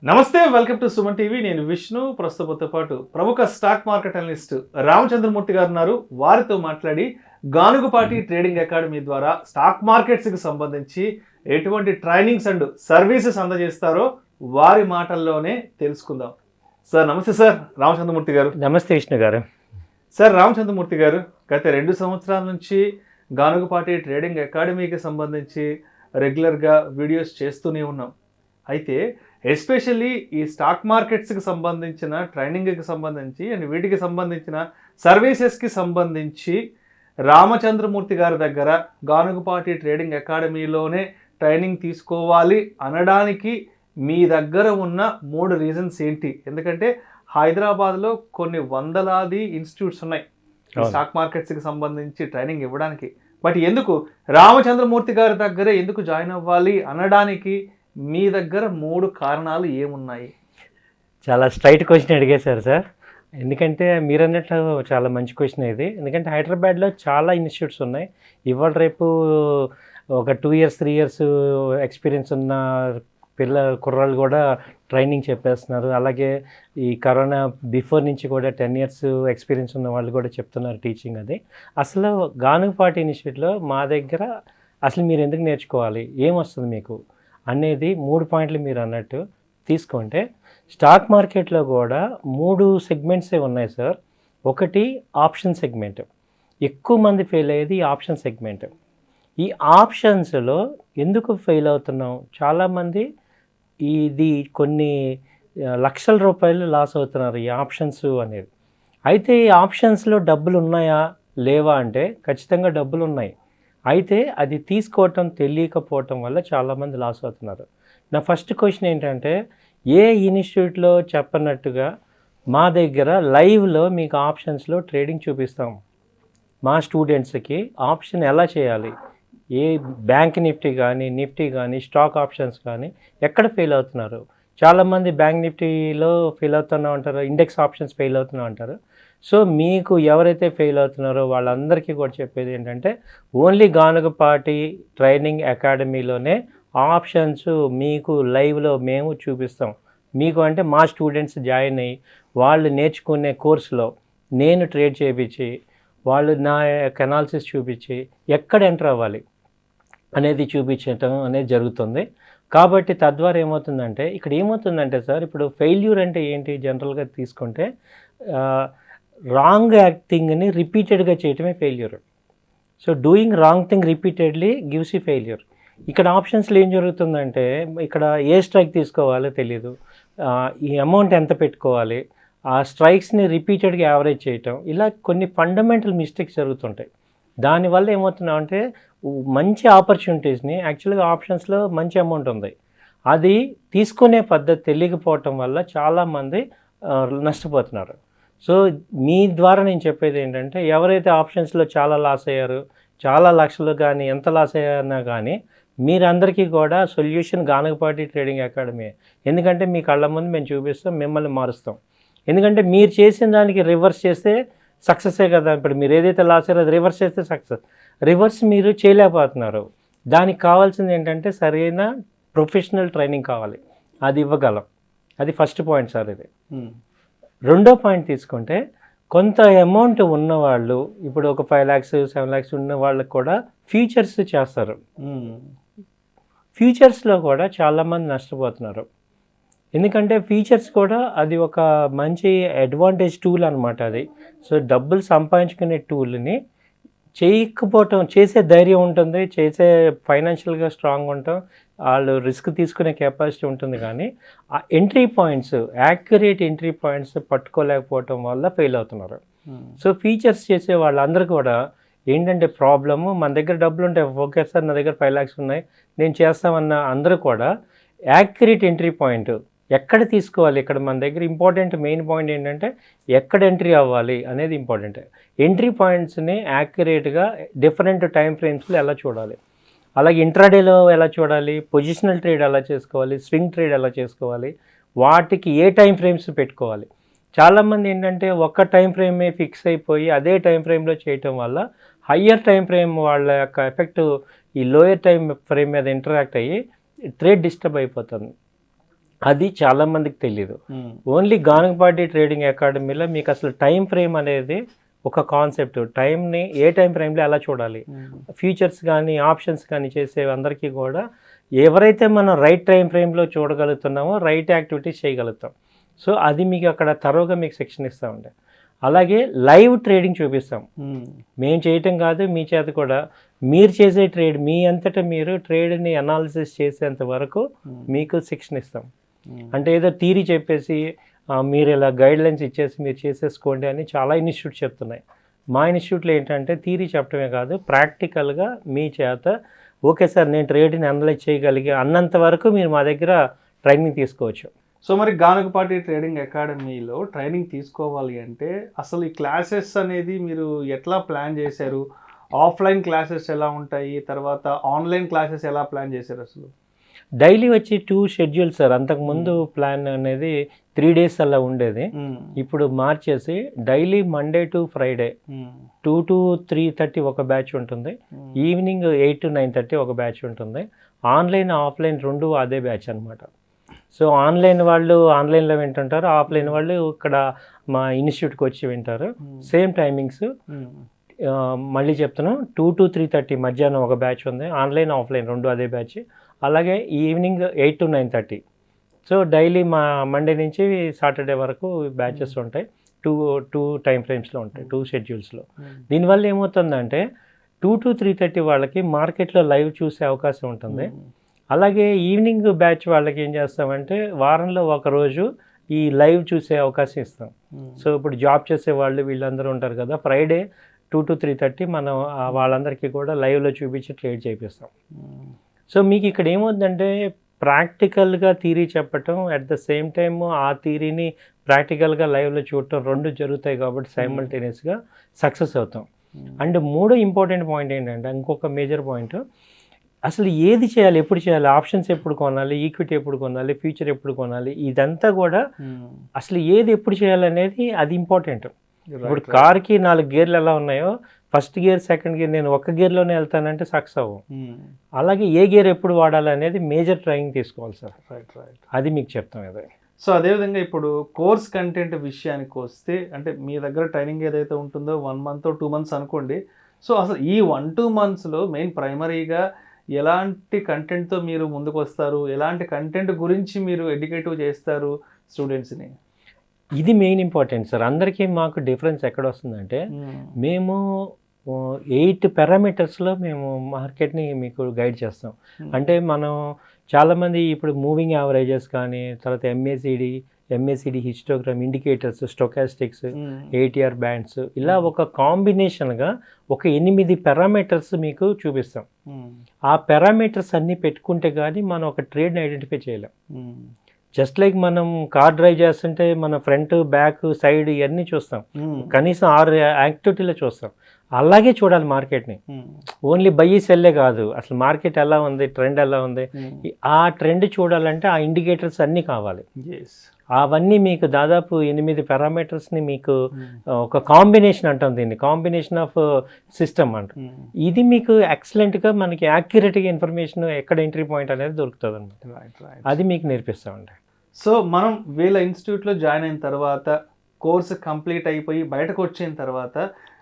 నమస్తే, welcome to Suman TV. నేను విష్ణు. ప్రస్తుతంతో పాటు ప్రముఖ స్టాక్ మార్కెట్ అనలిస్ట్ రామచంద్రమూర్తి గారు ఉన్నారు. వారితో మాట్లాడి గానుగుపాటి ట్రేడింగ్ అకాడమీ ద్వారా స్టాక్ మార్కెట్స్కి సంబంధించి ఎటువంటి ట్రైనింగ్స్ అండ్ సర్వీసెస్ అందజేస్తారో వారి మాటల్లోనే తెలుసుకుందాం. సార్ నమస్తే. సార్ రామచంద్రమూర్తి గారు. నమస్తే విష్ణు గారు. సార్ రామచంద్రమూర్తి గారు, గత 2 సంవత్సరాల నుంచి గానుగుపాటి ట్రేడింగ్ అకాడమీకి సంబంధించి రెగ్యులర్గా వీడియోస్ చేస్తూనే ఉన్నాం. అయితే ఎస్పెషల్లీ ఈ స్టాక్ మార్కెట్స్కి సంబంధించిన ట్రైనింగ్కి సంబంధించి అండ్ వీటికి సంబంధించిన సర్వీసెస్కి సంబంధించి రామచంద్రమూర్తి గారి దగ్గర గానుగుపాటి ట్రేడింగ్ అకాడమీలోనే ట్రైనింగ్ తీసుకోవాలి అనడానికి మీ దగ్గర ఉన్న 3 రీజన్స్ ఏంటి? ఎందుకంటే హైదరాబాద్లో కొన్ని వందలాది ఇన్స్టిట్యూట్స్ ఉన్నాయి స్టాక్ మార్కెట్స్కి సంబంధించి ట్రైనింగ్ ఇవ్వడానికి. బట్ ఎందుకు రామచంద్రమూర్తి గారి దగ్గర ఎందుకు జాయిన్ అవ్వాలి అనడానికి మీ దగ్గర 3 కారణాలు ఏమున్నాయి? చాలా స్ట్రైట్ క్వశ్చన్ అడిగేశారు సార్. ఎందుకంటే మీరు అన్నట్లు చాలా మంచి క్వశ్చన్ ఇది. ఎందుకంటే హైదరాబాద్లో చాలా ఇన్స్టిట్యూట్స్ ఉన్నాయి. ఇవాళ రేపు ఒక 2 ఇయర్స్ 3 ఇయర్స్ ఎక్స్పీరియన్స్ ఉన్న కుర్రాళ్ళు కూడా ట్రైనింగ్ చెప్పేస్తున్నారు. అలాగే ఈ కరోనా బిఫోర్ నుంచి కూడా 10 ఇయర్స్ ఎక్స్పీరియన్స్ ఉన్న వాళ్ళు కూడా చెప్తున్నారు టీచింగ్. అది అసలు గానుగుపాటి ఇన్స్టిట్యూట్లో మా దగ్గర అసలు మీరు ఎందుకు నేర్చుకోవాలి, ఏమొస్తుంది మీకు అనేది 3 పాయింట్లు మీరు అన్నట్టు తీసుకుంటే, స్టాక్ మార్కెట్లో కూడా 3 సెగ్మెంట్సే ఉన్నాయి సార్. ఒకటి ఆప్షన్ సెగ్మెంట్. ఎక్కువ మంది ఫెయిల్ అయ్యేది ఆప్షన్ సెగ్మెంట్. ఈ ఆప్షన్స్లో ఎందుకు ఫెయిల్ అవుతున్నాం? చాలామంది ఇది కొన్ని లక్షల రూపాయలు లాస్ అవుతున్నారు ఈ ఆప్షన్స్ అనేది. అయితే ఈ ఆప్షన్స్లో డబ్బులు ఉన్నాయా లేవా అంటే ఖచ్చితంగా డబ్బులు ఉన్నాయి. అయితే అది తీసుకోవటం తెలియకపోవటం వల్ల చాలామంది లాస్ అవుతున్నారు. నా ఫస్ట్ క్వశ్చన్ ఏంటంటే, ఏ ఇన్స్టిట్యూట్లో చెప్పనట్టుగా మా దగ్గర లైవ్లో మీకు ఆప్షన్స్లో ట్రేడింగ్ చూపిస్తాం. మా స్టూడెంట్స్కి ఆప్షన్ ఎలా చేయాలి, ఏ బ్యాంక్ నిఫ్టీ కానీ స్టాక్ ఆప్షన్స్ కానీ ఎక్కడ ఫెయిల్ అవుతున్నారు. చాలామంది బ్యాంక్ నిఫ్టీలో ఫెయిల్ అవుతున్నా ఉంటారు, ఇండెక్స్ ఆప్షన్స్ ఫెయిల్ అవుతున్నా ఉంటారు. సో మీకు ఎవరైతే ఫెయిల్ అవుతున్నారో వాళ్ళందరికీ కూడా చెప్పేది ఏంటంటే, ఓన్లీ గానుగుపాటి ట్రైనింగ్ అకాడమీలోనే ఆప్షన్స్ మీకు లైవ్లో మేము చూపిస్తాం. మీకు అంటే మా స్టూడెంట్స్ జాయిన్ అయ్యి వాళ్ళు నేర్చుకునే కోర్సులో నేను ట్రేడ్ చేయించి వాళ్ళు నా యొక్క అనాలిసిస్ చూపించి ఎక్కడ ఎంటర్ అవ్వాలి అనేది చూపించటం అనేది జరుగుతుంది. కాబట్టి తద్వారా ఏమవుతుందంటే, ఇక్కడ ఏమవుతుందంటే సార్, ఇప్పుడు ఫెయిల్యూర్ అంటే ఏంటి జనరల్గా తీసుకుంటే, రాంగ్ యాక్టింగ్ని రిపీటెడ్గా చేయటమే failure. So doing wrong thing repeatedly gives you failure. ఇక్కడ ఆప్షన్స్లో ఏం జరుగుతుందంటే, ఇక్కడ ఏ స్ట్రైక్ తీసుకోవాలో తెలియదు, ఈ అమౌంట్ ఎంత పెట్టుకోవాలి, ఆ స్ట్రైక్స్ని రిపీటెడ్గా యావరేజ్ చేయటం, ఇలా కొన్ని ఫండమెంటల్ మిస్టేక్స్ జరుగుతుంటాయి. దానివల్ల ఏమవుతున్నామంటే, మంచి ఆపర్చునిటీస్ని యాక్చువల్గా ఆప్షన్స్లో మంచి అమౌంట్ ఉంది, అది తీసుకునే పద్ధతి తెలియకపోవటం వల్ల చాలామంది నష్టపోతున్నారు. సో మీ ద్వారా నేను చెప్పేది ఏంటంటే, ఎవరైతే ఆప్షన్స్లో చాలా లాస్ అయ్యారు, చాలా లక్షలు కానీ ఎంత లాస్ అయ్యారన్నా కానీ మీరందరికీ కూడా సొల్యూషన్ గానుగుపాటి ట్రేడింగ్ అకాడమీ. ఎందుకంటే మీ కళ్ళ ముందు మేము చూపిస్తాం, మిమ్మల్ని మారుస్తాం. ఎందుకంటే మీరు చేసిన దానికి రివర్స్ చేస్తే సక్సెసే కదా. ఇప్పుడు మీరు ఏదైతే లాస్ అయ్యారో అది రివర్స్ చేస్తే సక్సెస్. రివర్స్ మీరు చేయలేకపోతున్నారు. దానికి కావాల్సింది ఏంటంటే సరైన ప్రొఫెషనల్ ట్రైనింగ్ కావాలి, అది ఇవ్వగలం. అది ఫస్ట్ పాయింట్ సార్. ఇది రెండో పాయింట్ తీసుకుంటే, కొంత అమౌంట్ ఉన్నవాళ్ళు, ఇప్పుడు ఒక 5 lakhs 7 lakhs ఉన్న వాళ్ళకి కూడా ఫ్యూచర్స్ చేస్తారు. ఫ్యూచర్స్లో కూడా చాలామంది నష్టపోతున్నారు. ఎందుకంటే ఫ్యూచర్స్ కూడా అది ఒక మంచి అడ్వాంటేజ్ టూల్ అనమాట అది. సో డబ్బులు సంపాదించుకునే టూల్ని చేయకపోవటం, చేసే ధైర్యం ఉంటుంది, చేసే ఫైనాన్షియల్గా స్ట్రాంగ్ ఉంటాం, వాళ్ళు రిస్క్ తీసుకునే కెపాసిటీ ఉంటుంది. కానీ ఆ entry points, accurate entry points పట్టుకోలేకపోవటం వల్ల ఫెయిల్ అవుతున్నారు. సో ఫీచర్స్ చేసే వాళ్ళందరూ కూడా ఏంటంటే ప్రాబ్లము, మన దగ్గర డబ్బులు ఉంటాయి, ఓకే సార్ నా దగ్గర 5 lakhs ఉన్నాయి నేను చేస్తామన్న అందరూ కూడా యాక్యురేట్ ఎంట్రీ పాయింట్ ఎక్కడ తీసుకోవాలి, ఇక్కడ మన దగ్గర ఇంపార్టెంట్ మెయిన్ పాయింట్ ఏంటంటే ఎక్కడ ఎంట్రీ అవ్వాలి అనేది ఇంపార్టెంట్. ఎంట్రీ పాయింట్స్ని యాక్యురేట్గా డిఫరెంట్ టైం ఫ్రేమ్స్లో ఎలా చూడాలి, అలాగే ఇంట్రాడేలో ఎలా చూడాలి, పొజిషనల్ ట్రేడ్ ఎలా చేసుకోవాలి, స్వింగ్ ట్రేడ్ ఎలా చేసుకోవాలి, వాటికి ఏ టైం ఫ్రేమ్స్ పెట్టుకోవాలి. చాలామంది ఏంటంటే ఒక్క టైం ఫ్రేమే ఫిక్స్ అయిపోయి అదే టైం ఫ్రేమ్లో చేయటం వల్ల హయ్యర్ టైం ఫ్రేమ్ వాళ్ళ యొక్క ఎఫెక్ట్ ఈ లోయర్ టైం ఫ్రేమ్ మీద ఇంటరాక్ట్ అయ్యి ట్రేడ్ డిస్టర్బ్ అయిపోతుంది. అది చాలామందికి తెలియదు. ఓన్లీ గానగపాటి ట్రేడింగ్ అకాడమీలో మీకు అసలు టైం ఫ్రేమ్ అనేది ఒక కాన్సెప్ట్, టైంని ఏ టైం ఫ్రేమ్లో ఎలా చూడాలి, ఫ్యూచర్స్ కానీ ఆప్షన్స్ కానీ చేసే అందరికీ కూడా ఎవరైతే మనం రైట్ టైం ఫ్రేమ్లో చూడగలుగుతున్నామో రైట్ యాక్టివిటీస్ చేయగలుగుతాం. సో అది మీకు అక్కడ తరోగా మీకు సెక్షన్ ఇస్తూ ఉండే. అలాగే లైవ్ ట్రేడింగ్ చూపిస్తాం. మేము చేయటం కాదు, మీ చేత కూడా మీరు చేసే ట్రేడ్ మీ అంతటా మీరు ట్రేడ్ని అనాలిసిస్ చేసేంత వరకు మీకు శిక్షణ ఇస్తాం. అంటే ఏదో థియరీ చెప్పేసి మీరు ఇలా గైడ్లైన్స్ ఇచ్చేసి మీరు చేసేసుకోండి అని చాలా ఇన్స్టిట్యూట్స్ చెప్తున్నాయి. మా ఇన్స్టిట్యూట్లో ఏంటంటే థియరీ చెప్పడమే కాదు, ప్రాక్టికల్గా మీ చేత ఓకే సార్ నేను ట్రేడ్ని అనలైజ్ చేయగలిగే అన్నంత వరకు మీరు మా దగ్గర ట్రైనింగ్ తీసుకోవచ్చు. సో మరి గానగపాటి ట్రేడింగ్ అకాడమీలో ట్రైనింగ్ తీసుకోవాలి అంటే అసలు ఈ క్లాసెస్ అనేది మీరు ఎట్లా ప్లాన్ చేశారు? ఆఫ్లైన్ క్లాసెస్ ఎలా ఉంటాయి, తర్వాత ఆన్లైన్ క్లాసెస్ ఎలా ప్లాన్ చేశారు? అసలు డైలీ వచ్చి 2 షెడ్యూల్ సార్. అంతకుముందు ప్లాన్ అనేది 3 days అలా ఉండేది. ఇప్పుడు మార్చేసి daily Monday to Friday 2 to 3:30 ఒక బ్యాచ్ ఉంటుంది, ఈవినింగ్ 8 to 9:30 ఒక బ్యాచ్ ఉంటుంది. ఆన్లైన్ ఆఫ్లైన్ 2 అదే బ్యాచ్ అనమాట. సో ఆన్లైన్ వాళ్ళు ఆన్లైన్లో వింటుంటారు, ఆఫ్లైన్ వాళ్ళు ఇక్కడ మా ఇన్స్టిట్యూట్కి వచ్చి వింటారు. సేమ్ టైమింగ్స్ మళ్ళీ చెప్తున్నాను, 2 to 3:30 మధ్యాహ్నం ఒక బ్యాచ్ ఉంది, ఆన్లైన్ ఆఫ్లైన్ 2 అదే బ్యాచ్. అలాగే ఈవినింగ్ 8 to 9:30. సో డైలీ మా మండే నుంచి సాటర్డే వరకు బ్యాచెస్ ఉంటాయి. టూ టైం ఫ్రేమ్స్లో ఉంటాయి, 2 షెడ్యూల్స్లో. దీనివల్ల ఏమవుతుందంటే 2 to 3:30 వాళ్ళకి మార్కెట్లో లైవ్ చూసే అవకాశం ఉంటుంది. అలాగే ఈవినింగ్ బ్యాచ్ వాళ్ళకి ఏం చేస్తామంటే వారంలో ఒక రోజు ఈ లైవ్ చూసే అవకాశం ఇస్తాం. సో ఇప్పుడు జాబ్ చేసే వాళ్ళు వీళ్ళందరూ ఉంటారు కదా, ఫ్రైడే 2 to 3:30 మనం వాళ్ళందరికీ కూడా లైవ్లో చూపించి ట్రేడ్ చేపిస్తాం. సో మీకు ఇక్కడ ఏమవుతుందంటే ప్రాక్టికల్గా థియరీ చెప్పటం, అట్ ద సేమ్ టైమ్ ఆ థియరీని ప్రాక్టికల్గా లైవ్లో చూడటం 2 జరుగుతాయి కాబట్టి సైమల్టేనియస్గా సక్సెస్ అవుతాం. అండ్ 3 ఇంపార్టెంట్ పాయింట్ ఏంటంటే, ఇంకొక మేజర్ పాయింట్, అసలు ఏది చేయాలి, ఎప్పుడు చేయాలి, ఆప్షన్స్ ఎప్పుడు కొనాలి, ఈక్విటీ ఎప్పుడు కొనాలి, ఫ్యూచర్ ఎప్పుడు కొనాలి, ఇదంతా కూడా అసలు ఏది ఎప్పుడు చేయాలనేది అది ఇంపార్టెంట్. ఇప్పుడు కార్కి 4 గేర్లు ఎలా ఉన్నాయో, ఫస్ట్ గేర్ సెకండ్ గేర్ నేను ఒక గేర్లోనే వెళ్తానంటే సక్సెస్ అవ్వం. అలాగే ఏ గేర్ ఎప్పుడు వాడాలి అనేది మేజర్ ట్రైనింగ్ తీసుకోవాలి సార్. అది మీకు చెప్తాం కదా. సో అదేవిధంగా ఇప్పుడు కోర్స్ కంటెంట్ విషయానికి వస్తే, అంటే మీ దగ్గర ట్రైనింగ్ ఏదైతే ఉంటుందో 1 month or 2 months అనుకోండి. సో అసలు ఈ 1-2 monthsలో మెయిన్ ప్రైమరీగా ఎలాంటి కంటెంట్తో మీరు ముందుకు వస్తారు, ఎలాంటి కంటెంట్ గురించి మీరు ఎడ్యుకేటివ్ చేస్తారు స్టూడెంట్స్ని? ఇది మెయిన్ ఇంపార్టెంట్ సార్. అందరికీ మాకు డిఫరెన్స్ ఎక్కడ వస్తుందంటే, మేము 8 పారామీటర్స్లో మేము మార్కెట్ని మీకు గైడ్ చేస్తాం. అంటే మనం చాలామంది ఇప్పుడు మూవింగ్ యావరేజెస్ కానీ, తర్వాత MACD histogram, indicators, stochastics, ATR bands, ఇలా ఒక కాంబినేషన్గా ఒక 8 పారామీటర్స్ మీకు చూపిస్తాం. ఆ పారామీటర్స్ అన్నీ పెట్టుకుంటే కానీ మనం ఒక ట్రేడ్ని ఐడెంటిఫై చేయలేం. జస్ట్ లైక్ మనం కార్ డ్రైవ్ చేస్తుంటే మన ఫ్రంట్ బ్యాక్ సైడ్ ఇవన్నీ చూస్తాం, కనీసం 6 యాక్టివిటీలో చూస్తాం. అలాగే చూడాలి మార్కెట్ని, ఓన్లీ బై సెల్లే కాదు, అసలు మార్కెట్ ఎలా ఉంది, ట్రెండ్ ఎలా ఉంది, ఆ ట్రెండ్ చూడాలంటే ఆ ఇండికేటర్స్ అన్నీ కావాలి. అవన్నీ మీకు దాదాపు 8 పారామీటర్స్ని మీకు ఒక కాంబినేషన్ అంటాం, దీన్ని కాంబినేషన్ ఆఫ్ సిస్టమ్ అంట. ఇది మీకు ఎక్సలెంట్గా మనకి యాక్యురేట్గా ఇన్ఫర్మేషన్ ఎక్కడ ఎంట్రీ పాయింట్ అనేది దొరుకుతుంది అనమాట. అది మీకు నేర్పిస్తామండి. సో మనం వీళ్ళ ఇన్స్టిట్యూట్లో జాయిన్ అయిన తర్వాత, కోర్సు కంప్లీట్ అయిపోయి బయటకు వచ్చిన తర్వాత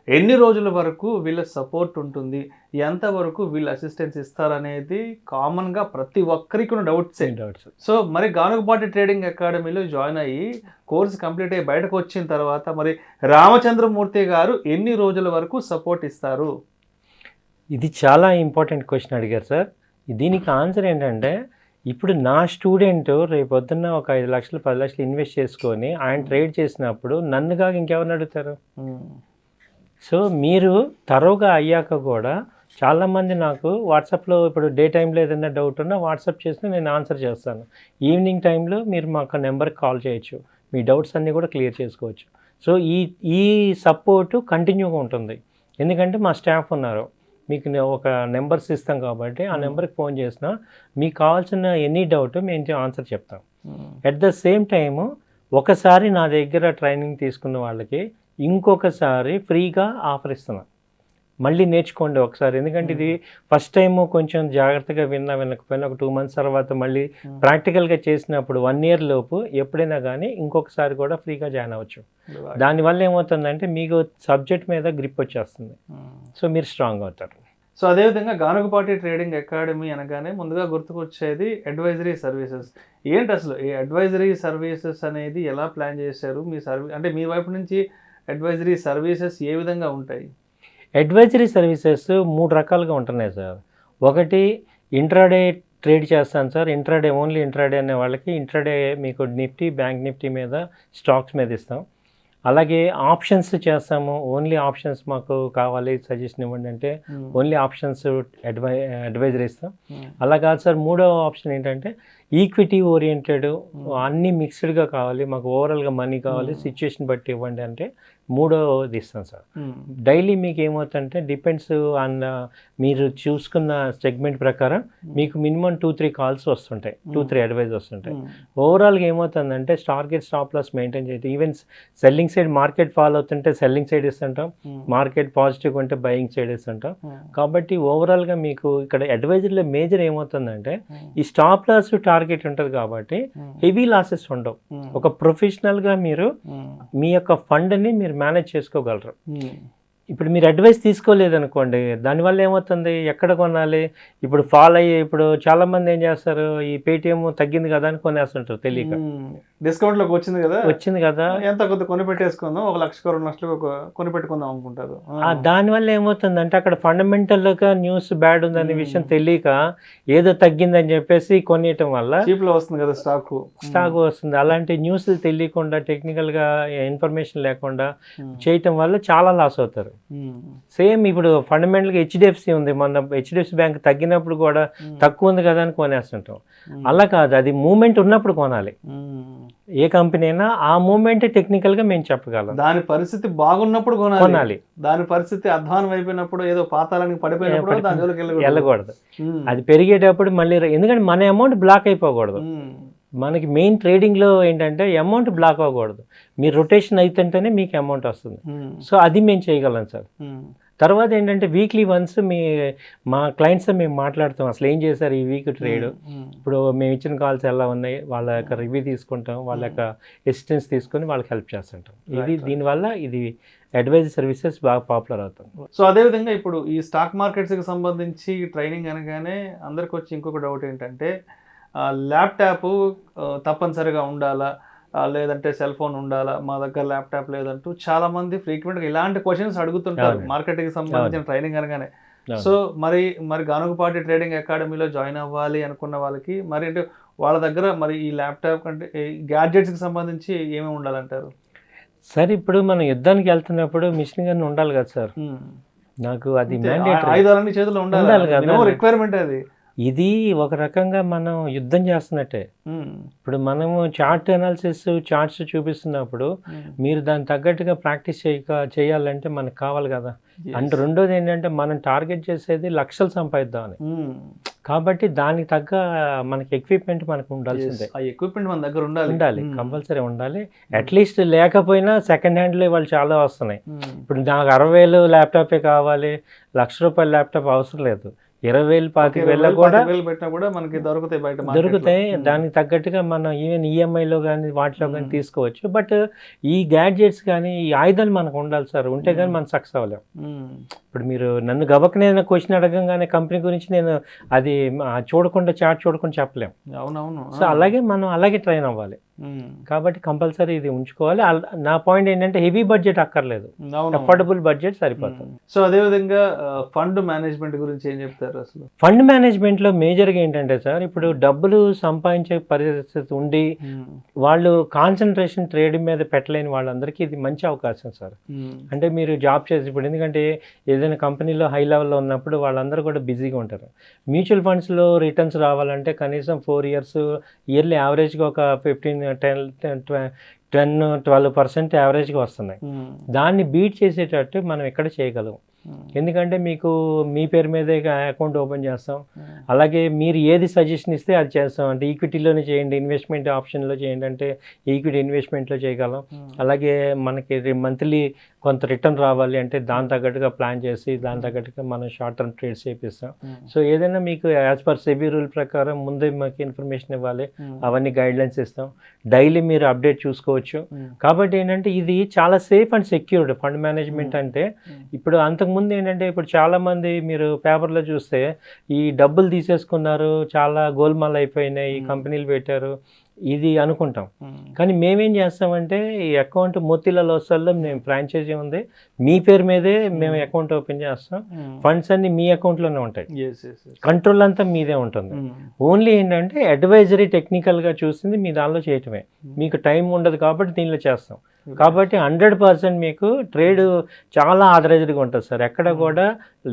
ఎన్ని రోజుల వరకు వీళ్ళ సపోర్ట్ ఉంటుంది, ఎంతవరకు వీళ్ళు అసిస్టెన్స్ ఇస్తారనేది కామన్గా ప్రతి ఒక్కరికి ఉన్న డౌట్స్. సో మరి గానగపాటి ట్రేడింగ్ అకాడమీలో జాయిన్ అయ్యి కోర్సు కంప్లీట్ అయ్యి బయటకు వచ్చిన తర్వాత మరి రామచంద్రమూర్తి గారు ఎన్ని రోజుల వరకు సపోర్ట్ ఇస్తారు? ఇది చాలా ఇంపార్టెంట్ క్వశ్చన్ అడిగారు సార్. దీనికి ఆన్సర్ ఏంటంటే, ఇప్పుడు నా స్టూడెంట్ రేపు పొద్దున్న ఒక 5 లక్షలు 10 లక్షలు ఇన్వెస్ట్ చేసుకొని ఆయన ట్రేడ్ చేసినప్పుడు నన్నుగా ఇంకెవరిని అడుగుతారు? సో మీరు తరోగా అయ్యాక కూడా చాలామంది నాకు వాట్సాప్లో ఇప్పుడు డే టైంలో ఏదైనా డౌట్ ఉన్నా వాట్సాప్ చేస్తే నేను ఆన్సర్ చేస్తాను. ఈవినింగ్ టైంలో మీరు మాకు నెంబర్కి కాల్ చేయొచ్చు, మీ డౌట్స్ అన్నీ కూడా క్లియర్ చేసుకోవచ్చు. సో ఈ సపోర్టు కంటిన్యూగా ఉంటుంది, ఎందుకంటే మా స్టాఫ్ ఉన్నారు. మీకు ఒక నెంబర్స్ ఇస్తాం కాబట్టి ఆ నెంబర్కి ఫోన్ చేసినా మీకు కావాల్సిన ఎనీ డౌట్ మేము ఆన్సర్ చెప్తాం. అట్ ద సేమ్ టైము ఒకసారి నా దగ్గర ట్రైనింగ్ తీసుకున్న వాళ్ళకి ఇంకొకసారి ఫ్రీగా ఆఫర్ ఇస్తున్నాం. మళ్ళీ నేర్చుకోండి ఒకసారి, ఎందుకంటే ఇది ఫస్ట్ టైము కొంచెం జాగ్రత్తగా వినకపోయినా ఒక 2 months తర్వాత మళ్ళీ ప్రాక్టికల్గా చేసినప్పుడు 1 year లోపు ఎప్పుడైనా కానీ ఇంకొకసారి కూడా ఫ్రీగా జాయిన్ అవ్వచ్చు. దానివల్ల ఏమవుతుందంటే మీకు సబ్జెక్ట్ మీద గ్రిప్ వచ్చేస్తుంది, సో మీరు స్ట్రాంగ్ అవుతారు. సో అదేవిధంగా గానుగపాటి ట్రేడింగ్ అకాడమీ అనగానే ముందుగా గుర్తుకొచ్చేది అడ్వైజరీ సర్వీసెస్. ఏంటి అసలు ఈ అడ్వైజరీ సర్వీసెస్ అనేది ఎలా ప్లాన్ చేశారు? మీ అంటే మీ వైపు నుంచి అడ్వైజరీ సర్వీసెస్ ఏ విధంగా ఉంటాయి? అడ్వైజరీ సర్వీసెస్ 3 రకాలుగా ఉంటున్నాయి సార్. ఒకటి ఇంట్రాడే ట్రేడ్ చేస్తాను సార్. ఓన్లీ ఇంట్రాడే అనే వాళ్ళకి ఇంట్రాడే మీకు నిఫ్టీ, బ్యాంక్ నిఫ్టీ మీద, స్టాక్స్ మీద ఇస్తాం. అలాగే ఆప్షన్స్ చేస్తాము, ఓన్లీ ఆప్షన్స్ మాకు కావాలి సజెషన్ ఇవ్వండి అంటే ఓన్లీ ఆప్షన్స్ అడ్వైజరీ ఇస్తాం. అలా కాదు సార్, 3వ ఆప్షన్ ఏంటంటే ఈక్విటీ ఓరియంటెడ్, అన్నీ మిక్స్డ్గా కావాలి మాకు, ఓవరాల్గా మనీ కావాలి, సిచ్యుయేషన్ బట్టి ఇవ్వండి అంటే 3వది ఇస్తాం సార్. డైలీ మీకు ఏమవుతుందంటే డిపెండ్స్ ఆన్ మీరు చూసుకున్న సెగ్మెంట్ ప్రకారం మీకు మినిమం 2-3 కాల్స్ వస్తుంటాయి, 2-3 అడ్వైజ్ వస్తుంటాయి. ఓవరాల్గా ఏమవుతుందంటే టార్గెట్ స్టాప్ లాస్ మెయింటైన్ చేయడం, even selling side market fall అవుతుంటే సెల్లింగ్ సైడ్ ఇస్తుంటాం, మార్కెట్ పాజిటివ్గా ఉంటే బయింగ్ సైడ్ ఇస్తుంటాం. కాబట్టి ఓవరాల్గా మీకు ఇక్కడ అడ్వైజరీలో మేజర్ ఏమవుతుందంటే ఈ స్టాప్ లాస్ టార్గెట్ ఉంటుంది కాబట్టి హెవీ లాసెస్ ఉండవు. ఒక ప్రొఫెషనల్గా మీరు మీ యొక్క ఫండ్ని మీరు మేనేజ్ చేసుకోగలరు. ఇప్పుడు మీరు అడ్వైస్ తీసుకోలేదనుకోండి, దానివల్ల ఏమవుతుంది, ఎక్కడ కొనాలి, ఇప్పుడు ఫాల్ అయ్యి, ఇప్పుడు చాలామంది ఏం చేస్తారు, ఈ పేటిఎం తగ్గింది కదా అని కొనేస్తుంటారు తెలియక. డిస్కౌంట్లోకి వచ్చింది కదా ఎంత కొద్ది కొని పెట్టేసుకుందాం, 1 లక్ష 2 లక్షలు కొని పెట్టుకుందాం అనుకుంటారు. దానివల్ల ఏమవుతుందంటే అక్కడ ఫండమెంటల్గా న్యూస్ బ్యాడ్ ఉందనే విషయం తెలియక ఏదో తగ్గిందని చెప్పేసి కొనియటం వల్ల చీప్లో వస్తుంది కదా స్టాక్ వస్తుంది. అలాంటి న్యూస్లు తెలియకుండా, టెక్నికల్గా ఇన్ఫర్మేషన్ లేకుండా చేయటం వల్ల చాలా లాస్ అవుతారు. సేమ్ ఇప్పుడు ఫండమెంటల్గా హెచ్డిఎఫ్సి ఉంది, మన హెచ్డిఎఫ్సి బ్యాంక్ తగ్గినప్పుడు కూడా తక్కువ ఉంది కదా అని కొనేస్తుంటాం. అలా కాదు, అది మూమెంట్ ఉన్నప్పుడు కొనాలి. ఏ కంపెనీ అయినా ఆ మూమెంట్ టెక్నికల్గా మేము చెప్పగలం. దాని పరిస్థితి బాగున్నప్పుడు కొనాలి, దాని పరిస్థితి అధ్వానం అయిపోయినప్పుడు, ఏదో పాతాళానికి పడిపోయినప్పుడు వెళ్ళకూడదు. అది పెరిగేటప్పుడు మళ్ళీ, ఎందుకంటే మన అమౌంట్ బ్లాక్ అయిపోకూడదు. మనకి మెయిన్ ట్రేడింగ్లో ఏంటంటే అమౌంట్ బ్లాక్ అవ్వకూడదు, మీరు రొటేషన్ అవుతుంటేనే మీకు అమౌంట్ వస్తుంది. సో అది మేము చేయగలం సార్. తర్వాత ఏంటంటే వీక్లీ వన్స్ మా క్లయింట్స్తో మేము మాట్లాడుతాం, అసలు ఏం చేశారు ఈ వీక్ ట్రేడ్, ఇప్పుడు మేము ఇచ్చిన కాల్స్ ఎలా ఉన్నాయి, వాళ్ళ యొక్క రివ్యూ తీసుకుంటాం, వాళ్ళ యొక్క అసిస్టెన్స్ తీసుకొని వాళ్ళకి హెల్ప్ చేస్తుంటాం. దీనివల్ల ఇది అడ్వైజరీ సర్వీసెస్ బాగా పాపులర్ అవుతాం. సో అదేవిధంగా ఇప్పుడు ఈ స్టాక్ మార్కెట్స్కి సంబంధించి ట్రైనింగ్ అనగానే అందరికి వచ్చి ఇంకొక డౌట్ ఏంటంటే, ల్యాప్టాప్ తప్పనిసరిగా ఉండాలా, లేదంటే సెల్ ఫోన్ ఉండాలా, మా దగ్గర ల్యాప్టాప్ లేదంటూ చాలా మంది ఫ్రీక్వెంట్గా ఇలాంటి క్వశ్చన్స్ అడుగుతుంటారు మార్కెట్కి సంబంధించిన ట్రైనింగ్ అనగానే. సో మరి గానుగపాటి ట్రేడింగ్ అకాడమీలో జాయిన్ అవ్వాలి అనుకున్న వాళ్ళకి మరి అంటే వాళ్ళ దగ్గర మరి ఈ ల్యాప్టాప్ కంటే గ్యాడ్జెట్స్కి సంబంధించి ఏమేమి ఉండాలంటారు? సార్ ఇప్పుడు మనం యుద్ధానికి వెళ్తున్నప్పుడు మిషన్ గన్ ఉండాలి కదా సార్, నాకు అది ఆయుధాలన్నీ చేతిలో ఉండాలి కదా, రిక్వైర్మెంట్ అది. ఇది ఒక రకంగా మనం యుద్ధం చేస్తున్నట్టే. ఇప్పుడు మనము చార్ట్ అనాలిసిస్, చార్ట్స్ చూపిస్తున్నప్పుడు మీరు దానికి తగ్గట్టుగా ప్రాక్టీస్ చేయాలంటే మనకు కావాలి కదా. అంటే రెండోది ఏంటంటే మనం టార్గెట్ చేసేది లక్షలు సంపాదిద్దామని, కాబట్టి దానికి తగ్గ మనకి ఎక్విప్మెంట్ మనకు ఉండాల్సిందే. ఎక్విప్మెంట్ మన దగ్గర ఉండాలి, కంపల్సరీ ఉండాలి. అట్లీస్ట్ లేకపోయినా సెకండ్ హ్యాండ్లో వాళ్ళు చాలా వస్తున్నాయి. ఇప్పుడు నాకు 60,000 ల్యాప్టాపే కావాలి, ₹1,00,000 ల్యాప్టాప్ అవసరం లేదు, 20,000 25,000 కూడా మనకి దొరుకుతాయి. దానికి తగ్గట్టుగా మనం ఈవెన్ ఈఎంఐలో కానీ వాటిలో కానీ తీసుకోవచ్చు. బట్ ఈ గ్యాడ్జెట్స్ కానీ ఈ ఆయుధాలు మనకు ఉండాలి సార్, ఉంటే కానీ మనం సక్సెస్ అవ్వలేం. ఇప్పుడు మీరు నన్ను గబక్కనే క్వశ్చన్ అడగంగానే కంపెనీ గురించి నేను అది చూడకుండా, చార్ట్ చూడకుండా చెప్పలేం. అవునవును. సో అలాగే మనం అలాగే ట్రైన్ అవ్వాలి. కాబట్టి కంపల్సరీ ఇది ఉంచుకోవాలి. నా పాయింట్ ఏంటంటే హెవీ బడ్జెట్ అక్కర్లేదు, అఫోర్డబుల్ బడ్జెట్ సరిపోతుంది. సో అదేవిధంగా ఫండ్ మేనేజ్మెంట్ గురించి ఏం చెప్తారు అసలు? ఫండ్ మేనేజ్మెంట్లో మేజర్గా ఏంటంటే సార్, ఇప్పుడు డబ్బులు సంపాదించే పరిస్థితి ఉండి వాళ్ళు కాన్సన్ట్రేషన్ ట్రేడింగ్ మీద పెట్టలేని వాళ్ళందరికీ ఇది మంచి అవకాశం సార్. అంటే మీరు జాబ్ చేసి ఇప్పుడు, ఎందుకంటే ఏదైనా కంపెనీలో హై లెవెల్లో ఉన్నప్పుడు వాళ్ళందరూ కూడా బిజీగా ఉంటారు. మ్యూచువల్ ఫండ్స్లో రిటర్న్స్ రావాలంటే కనీసం 4 years ఇయర్లీ యావరేజ్గా ఒక 10-12% యావరేజ్గా వస్తున్నాయి. దాన్ని బీట్ చేసేటట్టు మనం ఎక్కడ చేయగలం. ఎందుకంటే మీకు మీ పేరు మీదే అకౌంట్ ఓపెన్ చేస్తాం. అలాగే మీరు ఏది సజెషన్ ఇస్తే అది చేస్తాం. అంటే ఈక్విటీలోనే చేయండి, ఇన్వెస్ట్మెంట్ ఆప్షన్లో చేయండి అంటే ఈక్విటీ ఇన్వెస్ట్మెంట్లో చేయగలం. అలాగే మనకి మంత్లీ కొంత రిటర్న్ రావాలి అంటే దాని తగ్గట్టుగా ప్లాన్ చేసి దాని తగ్గట్టుగా మనం షార్ట్ టర్మ్ ట్రేడ్స్ చేపిస్తాం. సో ఏదైనా మీకు యాజ్ పర్ సెబీ రూల్ ప్రకారం ముందే మాకు ఇన్ఫర్మేషన్ ఇవ్వాలి, అవన్నీ గైడ్లైన్స్ ఇస్తాం. డైలీ మీరు అప్డేట్ చూసుకోవచ్చు. కాబట్టి ఏంటంటే ఇది చాలా safe and secured fund management. అంటే ఇప్పుడు అంతకుముందు ఏంటంటే ఇప్పుడు చాలామంది మీరు పేపర్లో చూస్తే ఈ డబ్బులు తీసేసుకున్నారు, చాలా గోల్మాల్ అయిపోయినాయి, కంపెనీలు పెట్టారు ఇది అనుకుంటాం. కానీ మేమేం చేస్తామంటే ఈ అకౌంట్ మోతీలాల్ ఓస్వాల్లో మేము ఫ్రాంచైజీ ఉంది, మీ పేరు మీదే మేము అకౌంట్ ఓపెన్ చేస్తాం. ఫండ్స్ అన్ని మీ అకౌంట్లోనే ఉంటాయి, కంట్రోల్ అంతా మీదే ఉంటుంది. ఓన్లీ ఏంటంటే అడ్వైజరీ టెక్నికల్గా చూసింది మీ దానిలో చేయటమే. మీకు టైం ఉండదు కాబట్టి దీనిలో చేస్తాం. కాబట్టి 100% మీకు ట్రేడ్ చాలా ఆథరైజ్డ్గా ఉంటుంది సార్. ఎక్కడ కూడా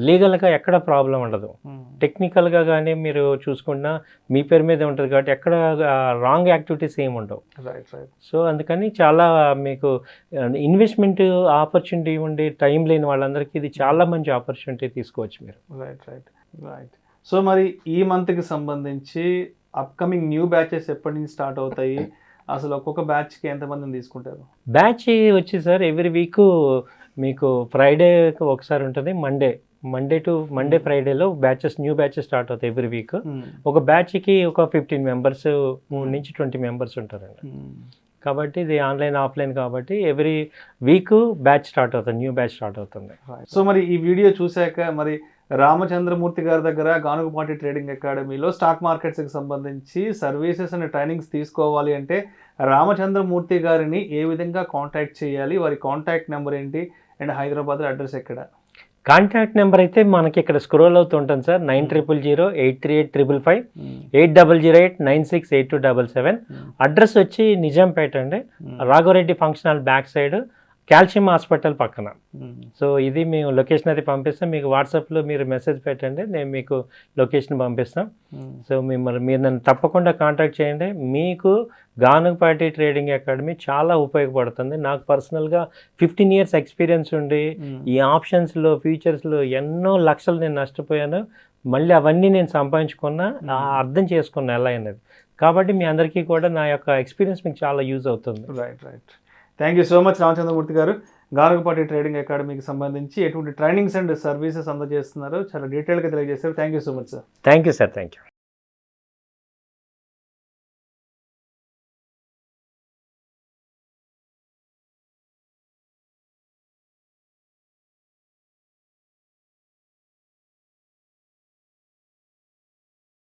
లీగల్గా ఎక్కడ ప్రాబ్లం ఉండదు. టెక్నికల్గా కానీ మీరు చూసుకున్నా మీ పేరు మీదే ఉంటుంది కాబట్టి ఎక్కడ రాంగ్ యాక్టివిటీస్ ఏమి ఉండవు. సో అందుకని చాలా మీకు ఇన్వెస్ట్మెంట్ ఆపర్చునిటీ ఉండి టైం లేని వాళ్ళందరికీ ఇది చాలా మంచి ఆపర్చునిటీ తీసుకోవచ్చు మీరు. రైట్. సో మరి ఈ మంత్కి సంబంధించి అప్కమింగ్ న్యూ బ్యాచెస్ ఎప్పటి నుంచి స్టార్ట్ అవుతాయి? అసలు ఒక్కొక్క బ్యాచ్కి ఎంతమందిని తీసుకుంటారు? బ్యాచ్ వచ్చి సార్ ఎవ్రీ వీక్ మీకు ఫ్రైడే ఒకసారి ఉంటుంది, మండే ఫ్రైడేలో బ్యాచెస్ న్యూ బ్యాచెస్ స్టార్ట్ అవుతాయి ఎవ్రీ వీక్. ఒక బ్యాచ్కి ఒక 15 మెంబర్స్ నుంచి 20 మెంబర్స్ ఉంటారండి. కాబట్టి ఇది ఆన్లైన్ ఆఫ్లైన్ కాబట్టి ఎవ్రీ వీక్ బ్యాచ్ స్టార్ట్ అవుతుంది, న్యూ బ్యాచ్ స్టార్ట్ అవుతుంది. సో మరి ఈ వీడియో చూశాక మరి రామచంద్రమూర్తి గారి దగ్గర గానుగపాటి ట్రేడింగ్ అకాడమీలో స్టాక్ మార్కెట్స్కి సంబంధించి సర్వీసెస్ అండ్ ట్రైనింగ్స్ తీసుకోవాలి అంటే రామచంద్రమూర్తి గారిని ఏ విధంగా కాంటాక్ట్ చేయాలి? వారి కాంటాక్ట్ నెంబర్ ఏంటి అండ్ హైదరాబాద్ అడ్రస్ ఎక్కడ? కాంటాక్ట్ నెంబర్ అయితే మనకి ఇక్కడ స్క్రోల్ అవుతుంటుంది సార్, 9000-838-555, 8008-968277. అడ్రస్ వచ్చి నిజాంపేట అండి, Raghavareddy function hall back side, calcium hospital పక్కన. సో ఇది మేము లొకేషన్ అయితే పంపిస్తాం. మీకు వాట్సాప్లో మీరు మెసేజ్ పెట్టండి, నేను మీకు లొకేషన్ పంపిస్తాం. సో మీరు నన్ను తప్పకుండా కాంటాక్ట్ చేయండి. మీకు గానుగపాటి ట్రేడింగ్ అకాడమీ చాలా ఉపయోగపడుతుంది. నాకు పర్సనల్గా 15 years ఎక్స్పీరియన్స్ ఉండి ఈ ఆప్షన్స్లో ఫ్యూచర్స్లో ఎన్నో లక్షలు నేను నష్టపోయాను. మళ్ళీ అవన్నీ నేను సంపాదించుకున్నా, అర్థం చేసుకున్నా ఎలా అనేది. కాబట్టి మీ అందరికీ కూడా నా యొక్క ఎక్స్పీరియన్స్ మీకు చాలా యూజ్ అవుతుంది. Right. Thank you so much Ramachandramurthy గారు. గానుగపాటి ట్రేడింగ్ అకాడమీకి సంబంధించి ఎటువంటి ట్రైనింగ్స్ అండ్ సర్వీసెస్ అందజేస్తున్నారు చాలా డీటెయిల్గా తెలియజేశారు. Thank you so much sir. Thank you sir. Thank you.